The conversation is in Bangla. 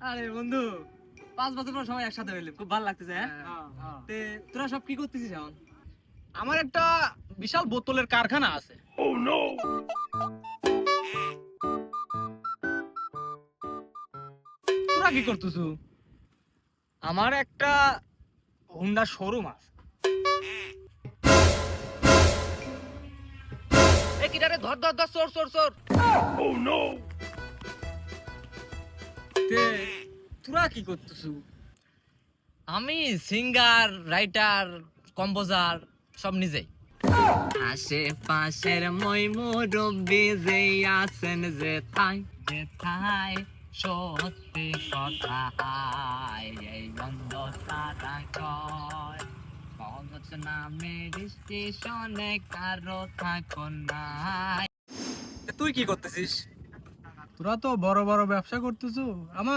আরে বন্ধু, 5 বছর পর সবাই একসাথে হইলাম, খুব ভালো লাগতেছে। তে তোরা সব কি করতেছিস এখন? আমার একটা বিশাল বোতলের কারখানা আছে। তোরা কি করতেছ? আমার একটা হুন্ডা শোরুম আছে। এই কিটারে ধর ধর ধর, চোর চোর চোর। তে তোরা কি করতেছ? আমি সিঙ্গার, রাইটার, কম্পোজার সব নিজেই। আশেপাশের মই মুরব্বি যে আছেন যেথায় যেথায় সত্যি কথা এই বন্ধ তারা কয় সহজ নামে স্টেশনে কারো থাকো নাই। তুই কি করতেছিস? তোরা তো বড় বড় ব্যবসা করতেছো, আমার